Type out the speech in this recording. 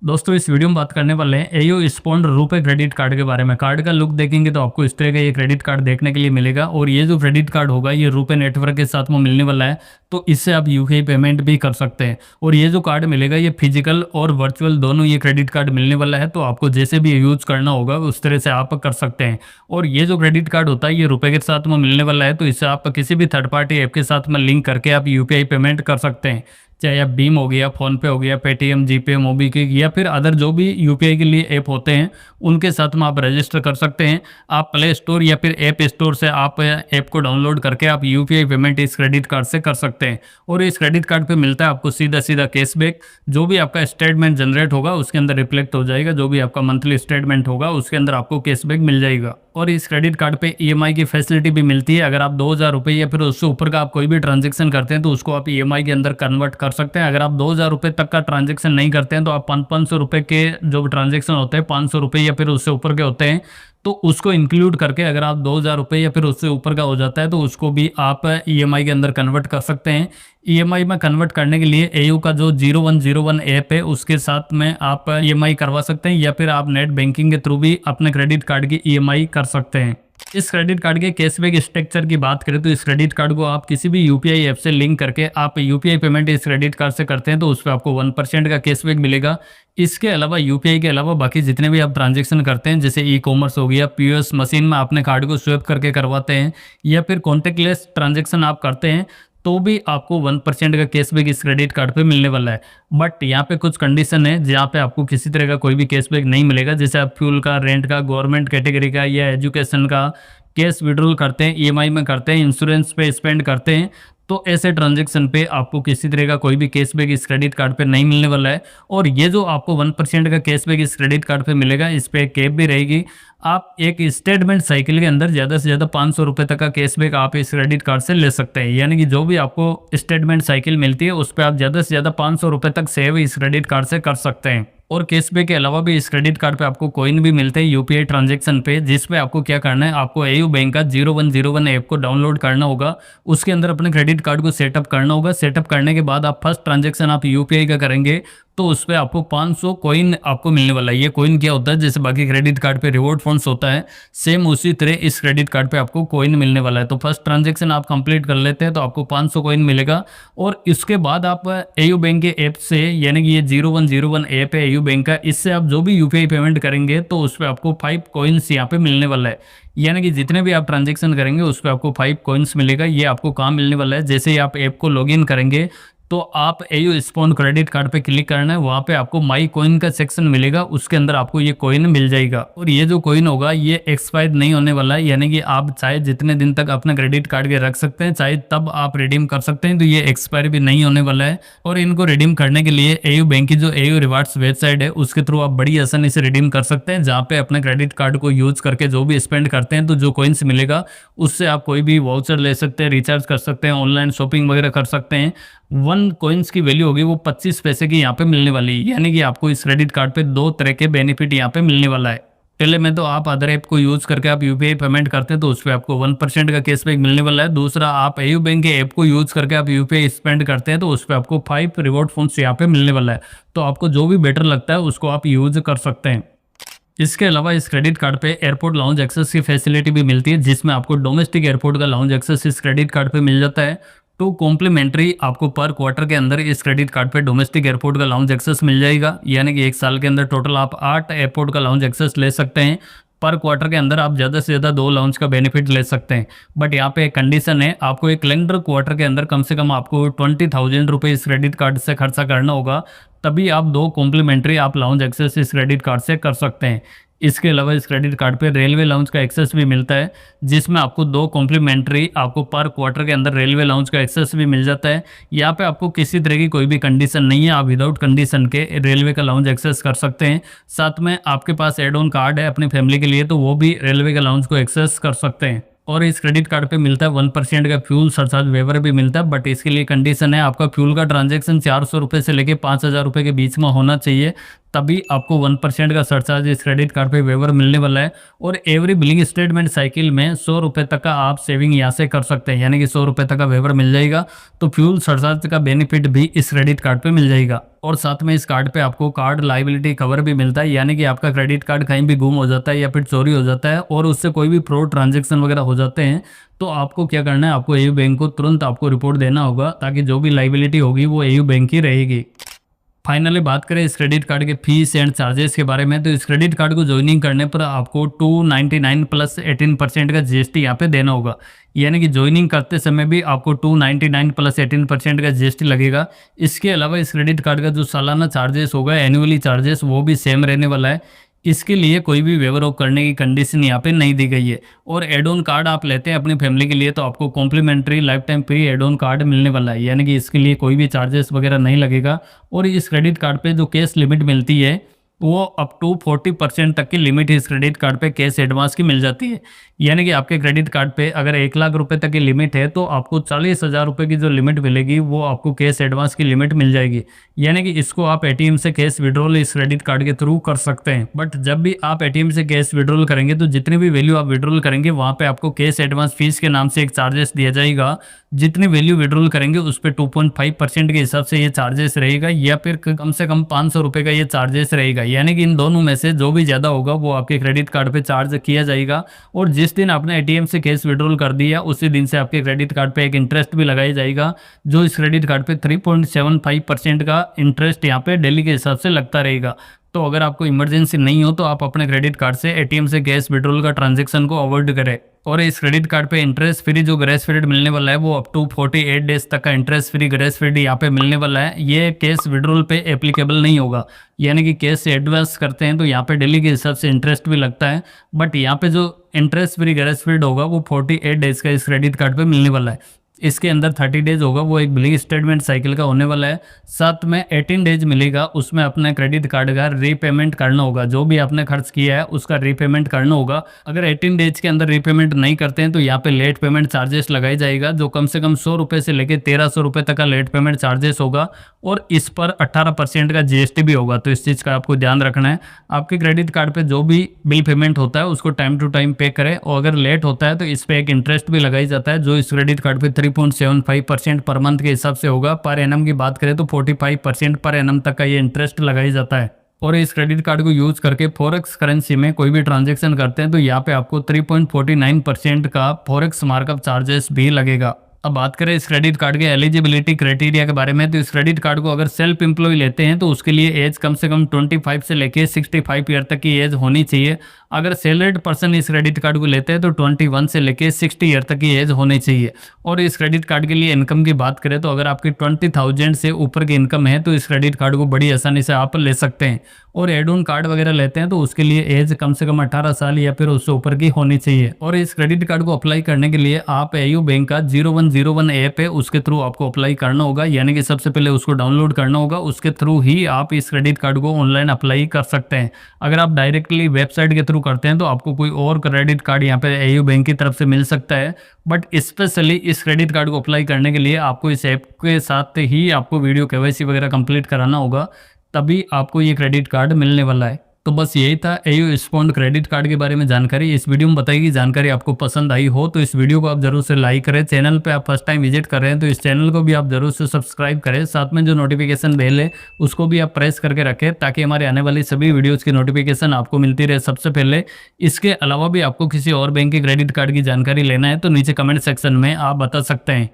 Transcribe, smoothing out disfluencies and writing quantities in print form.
दोस्तों इस वीडियो में बात करने वाले हैं एयू स्पॉन्ड रुपे क्रेडिट कार्ड के बारे में। कार्ड का लुक देखेंगे तो आपको इस तरह का ये क्रेडिट कार्ड देखने के लिए मिलेगा और ये जो क्रेडिट कार्ड होगा ये रुपे नेटवर्क के साथ में मिलने वाला है। तो इससे आप यूपीआई पेमेंट भी कर सकते हैं और ये जो कार्ड मिलेगा ये फिजिकल और वर्चुअल दोनों ये क्रेडिट कार्ड मिलने वाला है। तो आपको जैसे भी यूज करना होगा उस तरह से आप कर सकते हैं। और ये जो क्रेडिट कार्ड होता है ये रुपए के साथ में मिलने वाला है, तो इससे आप किसी भी थर्ड पार्टी ऐप के साथ में लिंक करके आप यूपीआई पेमेंट कर सकते हैं। चाहे आप भीम हो गया, फ़ोनपे हो गया, पेटीएम, जीपे, मोबीक्विक या फिर अदर जो भी यूपीआई के लिए ऐप होते हैं उनके साथ में आप रजिस्टर कर सकते हैं। आप प्ले स्टोर या फिर ऐप स्टोर से आप ऐप को डाउनलोड करके आप यूपीआई पेमेंट इस क्रेडिट कार्ड से कर सकते हैं। और इस क्रेडिट कार्ड पे मिलता है आपको सीधा सीधा कैशबैक। जो भी आपका स्टेटमेंट जनरेट होगा उसके अंदर रिफ्लेक्ट हो जाएगा, जो भी आपका मंथली स्टेटमेंट होगा उसके अंदर आपको कैशबैक मिल जाएगा। और इस क्रेडिट कार्ड पे ईएमआई की फैसिलिटी भी मिलती है। अगर आप 2000 रुपये या फिर उससे ऊपर का आप कोई भी ट्रांजैक्शन करते हैं तो उसको आप ईएमआई के अंदर कन्वर्ट कर सकते हैं। अगर आप 2000 रुपये तक का ट्रांजैक्शन नहीं करते हैं तो आप 500 रुपये के जो ट्रांजैक्शन होते हैं, 500 रुपये या फिर उससे ऊपर के होते हैं, तो उसको इंक्लूड करके अगर आप 2000 रुपये या फिर उससे ऊपर का हो जाता है तो उसको भी आप ईएमआई के अंदर कन्वर्ट कर सकते हैं। ईएमआई में कन्वर्ट करने के लिए एयू का जो 0101 ऐप है उसके साथ में आप ईएमआई करवा सकते हैं या फिर आप नेट बैंकिंग के थ्रू भी अपने क्रेडिट कार्ड की ईएमआई कर सकते हैं। इस क्रेडिट कार्ड के कैशबैक स्ट्रक्चर की बात करें तो इस क्रेडिट कार्ड को आप किसी भी यूपीआई ऐप से लिंक करके आप यूपीआई पेमेंट इस क्रेडिट कार्ड से करते हैं तो उस पर आपको 1% का कैशबैक मिलेगा। इसके अलावा यूपीआई के अलावा बाकी जितने भी आप ट्रांजैक्शन करते हैं, जैसे ई कॉमर्स हो गया, पीओएस मशीन में अपने कार्ड को स्वैप करके करवाते हैं या फिर कॉन्टेक्टलेस ट्रांजैक्शन आप करते हैं, तो भी आपको 1% का कैशबैक इस क्रेडिट कार्ड पे मिलने वाला है। बट यहाँ पे कुछ कंडीशन है जहाँ पे आपको किसी तरह का कोई भी कैशबैक नहीं मिलेगा। जैसे आप फ्यूल का, रेंट का, गवर्नमेंट कैटेगरी का या एजुकेशन का कैश विड्रॉल करते हैं, ईएमआई में करते हैं, इंश्योरेंस पे स्पेंड करते हैं, तो ऐसे ट्रांजैक्शन पे आपको किसी तरह का कोई भी कैशबैक इस क्रेडिट कार्ड पे नहीं मिलने वाला है। और ये जो आपको 1% का कैशबैक इस क्रेडिट कार्ड पे मिलेगा, इस पे कैप भी रहेगी। आप एक स्टेटमेंट साइकिल के अंदर ज़्यादा से ज़्यादा 500 रुपये तक का कैशबैक आप इस क्रेडिट कार्ड से ले सकते हैं। यानी कि जो भी आपको स्टेटमेंट साइकिल मिलती है उस पर आप ज़्यादा से ज़्यादा 500 रुपये तक सेव इस क्रेडिट कार्ड से कर सकते हैं। और कैशबैक के अलावा भी इस क्रेडिट कार्ड पे आपको कॉइन भी मिलते हैं यूपीआई ट्रांजैक्शन पे, जिसपे आपको क्या करना है, आपको एयू बैंक का 0101 ऐप को डाउनलोड करना होगा। उसके अंदर अपने क्रेडिट कार्ड को सेटअप करना होगा। सेटअप करने के बाद आप फर्स्ट ट्रांजैक्शन आप यूपीआई का करेंगे तो उस पर आपको 500 कॉइन आपको मिलने वाला है। ये कॉइन क्या होता है, जैसे बाकी क्रेडिट कार्ड पे रिवॉर्ड फंड्स होता है, सेम उसी तरह इस क्रेडिट कार्ड पे आपको कॉइन मिलने वाला है। तो फर्स्ट ट्रांजैक्शन आप कंप्लीट कर लेते हैं तो आपको 500 कॉइन मिलेगा। और इसके बाद आप एयू बैंक के ऐप से, यानी कि ये 0101 ऐप है एयू बैंक का, इससे आप जो भी यूपीआई पेमेंट करेंगे तो उस पर आपको 5 कॉइन्स यहाँ पे मिलने वाला है। यानी कि जितने भी आप ट्रांजैक्शन करेंगे उस पर आपको 5 कॉइन्स मिलेगा। ये आपको कहाँ मिलने वाला है, जैसे ही आप ऐप को लॉगिन करेंगे तो आप एयू स्पॉन्ड क्रेडिट कार्ड पे क्लिक करना है, वहाँ पे आपको माई कॉइन का सेक्शन मिलेगा, उसके अंदर आपको ये कॉइन मिल जाएगा। और ये जो कॉइन होगा ये एक्सपायर नहीं होने वाला है, यानी कि आप चाहे जितने दिन तक अपना क्रेडिट कार्ड के रख सकते हैं, चाहे तब आप रिडीम कर सकते हैं, तो ये एक्सपायर भी नहीं होने वाला है। और इनको रिडीम करने के लिए एयू बैंक की जो एयू रिवार्ड्स वेबसाइट है उसके थ्रू आप बड़ी आसानी से रिडीम कर सकते हैं, जहाँ पे अपने क्रेडिट कार्ड को यूज करके जो भी स्पेंड करते हैं तो जो कॉइन्स मिलेगा उससे आप कोई भी वाउचर ले सकते हैं, रिचार्ज कर सकते हैं, ऑनलाइन शॉपिंग वगैरह कर सकते हैं। 1 कॉइन्स की वैल्यू होगी वो 25 पैसे की यहाँ पे मिलने वाली है। यानी कि आपको इस क्रेडिट कार्ड पे 2 तरह के बेनिफिट यहाँ पे मिलने वाला है। पहले में तो आप अदर ऐप को यूज करके आप यूपीआई पेमेंट करते हैं तो उस पर आपको 1% का कैशबैक मिलने वाला है। दूसरा, आप एयू बैंक के ऐप को यूज करके आप यूपीआई स्पेंड करते हैं तो उस पर आपको 5 रिवॉर्ड फंड्स यहाँ पे मिलने वाला है। तो आपको जो भी बेटर लगता है उसको आप यूज कर सकते हैं। इसके अलावा इस क्रेडिट कार्ड पे एयरपोर्ट लाउंज एक्सेस की फैसिलिटी भी मिलती है, जिसमें आपको डोमेस्टिक एयरपोर्ट का लाउंज एक्सेस इस क्रेडिट कार्ड पे मिल जाता है। तो कॉम्प्लीमेंट्री आपको पर क्वार्टर के अंदर इस क्रेडिट कार्ड पे डोमेस्टिक एयरपोर्ट का लाउंज एक्सेस मिल जाएगा। यानी कि 1 साल के अंदर टोटल आप 8 एयरपोर्ट का लाउंज एक्सेस ले सकते हैं। पर क्वार्टर के अंदर आप ज़्यादा से ज़्यादा 2 लाउंज का बेनिफिट ले सकते हैं। बट यहाँ पे एक कंडीशन है, आपको एक कैलेंडर क्वार्टर के अंदर कम से कम आपको 20,000 रुपये इस क्रेडिट कार्ड से खर्चा करना होगा, तभी आप 2 कॉम्प्लीमेंट्री आप लाउंज एक्सेस इस क्रेडिट कार्ड से कर सकते हैं। इसके अलावा इस क्रेडिट कार्ड पे रेलवे लाउंज का एक्सेस भी मिलता है, जिसमें आपको 2 कॉम्प्लीमेंट्री आपको पर क्वार्टर के अंदर रेलवे लाउंज का एक्सेस भी मिल जाता है। यहाँ पे आपको किसी तरह की कोई भी कंडीशन नहीं है, आप विदाउट कंडीशन के रेलवे का लाउंज एक्सेस कर सकते हैं। साथ में आपके पास एड ऑन कार्ड है अपनी फैमिली के लिए तो वो भी रेलवे का लाउंज को एक्सेस कर सकते हैं। और इस क्रेडिट कार्ड पे मिलता है 1% का फ्यूल सरचार्ज वेवर भी मिलता है। बट इसके लिए कंडीशन है, आपका फ्यूल का ट्रांजैक्शन 400 रुपये से लेके 5000 रुपये के बीच में होना चाहिए, तभी आपको 1% का सरचार्ज इस क्रेडिट कार्ड पे वेवर मिलने वाला है। और एवरी बिलिंग स्टेटमेंट साइकिल में 100 रुपये तक का आप सेविंग यहाँ से कर सकते हैं, यानी कि 100 रुपये तक का वेवर मिल जाएगा। तो फ्यूल सरचार्ज का बेनिफिट भी इस क्रेडिट कार्ड पे मिल जाएगा। और साथ में इस कार्ड पे आपको कार्ड लाइबिलिटी कवर भी मिलता है, यानी कि आपका क्रेडिट कार्ड कहीं भी गुम हो जाता है या फिर चोरी हो जाता है और उससे कोई भी फ्रॉड ट्रांजैक्शन वगैरह हो जाते हैं, तो आपको क्या करना है, आपको एयू बैंक को तुरंत आपको रिपोर्ट देना होगा, ताकि जो भी लाइबिलिटी होगी वो एयू बैंक की रहेगी। फाइनली बात करें इस क्रेडिट कार्ड के फीस एंड चार्जेस के बारे में, तो इस क्रेडिट कार्ड को ज्वाइनिंग करने पर आपको 299 प्लस 18% का जीएसटी यहाँ पे देना होगा। यानी कि ज्वाइनिंग करते समय भी आपको 299 प्लस 18% का जीएसटी लगेगा। इसके अलावा इस क्रेडिट कार्ड का जो सालाना चार्जेस होगा, एनुअली चार्जेस, वो भी सेम रहने वाला है। इसके लिए कोई भी वेवर ऑफ करने की कंडीशन यहाँ पे नहीं दी गई है। और एड ऑन कार्ड आप लेते हैं अपनी फैमिली के लिए, तो आपको complimentary lifetime free add on card मिलने वाला है, यानी कि इसके लिए कोई भी चार्जेस वगैरह नहीं लगेगा। और इस क्रेडिट कार्ड पे जो कैश लिमिट मिलती है वो अप टू 40% तक की लिमिट इस क्रेडिट कार्ड पे कैश एडवांस की मिल जाती है। यानी कि आपके क्रेडिट कार्ड पे अगर 1 लाख रुपए तक की लिमिट है, तो आपको 40,000 रुपये की जो लिमिट मिलेगी वो आपको कैश एडवांस की लिमिट मिल जाएगी। यानी कि इसको आप एटीएम से कैश विड्रॉल इस क्रेडिट कार्ड के थ्रू कर सकते हैं। बट जब भी आप एटीएम से कैश विड्रॉल करेंगे, तो जितनी भी वैल्यू आप विड्रॉल करेंगे वहाँ पे आपको कैश एडवांस फीस के नाम से एक चार्जेस दिया जाएगा। जितनी वैल्यू विड्रॉल करेंगे उस पर 2.5% के हिसाब से ये चार्जेस रहेगा, या फिर कम से कम 500 रुपये का ये चार्जेस रहेगा। यानी कि इन दोनों में से जो भी ज़्यादा होगा वो आपके क्रेडिट कार्ड पे चार्ज किया जाएगा। और जिस दिन आपने एटीएम से कैश विड्रॉल कर दिया, उसी दिन से आपके क्रेडिट कार्ड पे एक इंटरेस्ट भी लगाया जाएगा, जो इस क्रेडिट कार्ड पे 3.75% का इंटरेस्ट यहाँ पे डेली के हिसाब से लगता रहेगा। तो अगर आपको इमरजेंसी नहीं हो, तो आप अपने क्रेडिट कार्ड से एटीएम से कैश विड्रॉल का ट्रांजैक्शन को अवॉइड करें। और इस क्रेडिट कार्ड पे इंटरेस्ट फ्री जो ग्रेस पीरियड मिलने वाला है, वो अप टू 48 डेज तक का इंटरेस्ट फ्री ग्रेस पीरियड यहाँ पे मिलने वाला है। ये कैश विड्रॉल पे एप्लीकेबल नहीं होगा, यानी कि कैश से एडवांस करते हैं तो यहाँ पे डेली के हिसाब से इंटरेस्ट भी लगता है, बट यहाँ पे जो इंटरेस्ट फ्री ग्रेस पीरियड होगा वो 48 डेज का इस क्रेडिट कार्ड पे मिलने वाला है। इसके अंदर 30 डेज होगा, वो एक बिलिंग स्टेटमेंट साइकिल का होने वाला है। साथ में 18 डेज मिलेगा, उसमें अपने क्रेडिट कार्ड का रीपेमेंट करना होगा। जो भी आपने खर्च किया है उसका रीपेमेंट करना होगा। अगर 18 डेज के अंदर रीपेमेंट नहीं करते हैं तो यहाँ पे लेट पेमेंट चार्जेस लगाई जाएगा, जो कम से कम 100 रुपये से लेकर 1300 रुपये तक का लेट पेमेंट चार्जेस होगा। और इस पर 18% का जीएसटी भी होगा, तो इस चीज़ का आपको ध्यान रखना है। आपके क्रेडिट कार्ड पे जो भी बिल पेमेंट होता है उसको टाइम टू टाइम पे करें, और अगर लेट होता है तो इस पे एक इंटरेस्ट भी लगाई जाता है, जो इस क्रेडिट कार्ड पे 3.75% पर मंथ के हिसाब से होगा। पर एनम की बात करें तो 45% पर एनम तक का ये इंटरेस्ट लगाई जाता है। और इस क्रेडिट कार्ड को यूज करके फॉरेक्स करेंसी में कोई भी ट्रांजैक्शन करते हैं तो यहाँ पे आपको 3.49% का फॉरेक्स मार्कअप चार्जेस भी लगेगा। अब बात करें इस क्रेडिट कार्ड के एलिजिबिलिटी क्राइटेरिया के बारे में, तो इस क्रेडिट कार्ड को अगर सेल्फ एम्प्लॉय लेते हैं तो उसके लिए एज कम से कम 25 से लेके 65 ईयर तक की एज होनी चाहिए। अगर सैलरीड पर्सन इस क्रेडिट कार्ड को लेते हैं तो 21 से लेके 60 ईयर तक की एज होनी चाहिए। और इस क्रेडिट कार्ड के लिए इनकम की बात करें तो अगर आपकी 20,000 से ऊपर की इनकम है तो इस क्रेडिट कार्ड को बड़ी आसानी से आप ले सकते हैं। और एड ऑन कार्ड वगैरह लेते हैं तो उसके लिए एज कम से कम 18 साल या फिर उससे ऊपर की होनी चाहिए। और इस क्रेडिट कार्ड को अप्लाई करने के लिए आप एयू बैंक का 0101 ऐप है, उसके थ्रू आपको अप्लाई करना होगा। यानी कि सबसे पहले उसको डाउनलोड करना होगा, उसके थ्रू ही आप इस क्रेडिट कार्ड को ऑनलाइन अप्लाई कर सकते हैं। अगर आप डायरेक्टली वेबसाइट के थ्रू करते हैं तो आपको कोई और क्रेडिट कार्ड यहाँ पे एयू बैंक की तरफ से मिल सकता है, बट स्पेशली इस क्रेडिट कार्ड को अप्लाई करने के लिए आपको इस ऐप के साथ ही आपको वीडियो केवाईसी वगैरह कंप्लीट कराना होगा, तभी आपको ये क्रेडिट कार्ड मिलने वाला है। तो बस यही था एयू स्पॉन्ड क्रेडिट कार्ड के बारे में जानकारी। इस वीडियो में बताई गई जानकारी आपको पसंद आई हो तो इस वीडियो को आप जरूर से लाइक करें। चैनल पे आप फर्स्ट टाइम विजिट कर रहे हैं तो इस चैनल को भी आप जरूर से सब्सक्राइब करें। साथ में जो नोटिफिकेशन बेल है उसको भी आप प्रेस करके रखें, ताकि हमारे आने वाली सभी वीडियोज़ की नोटिफिकेशन आपको मिलती रहे सबसे पहले। इसके अलावा भी आपको किसी और बैंक के क्रेडिट कार्ड की जानकारी लेना है तो नीचे कमेंट सेक्शन में आप बता सकते हैं।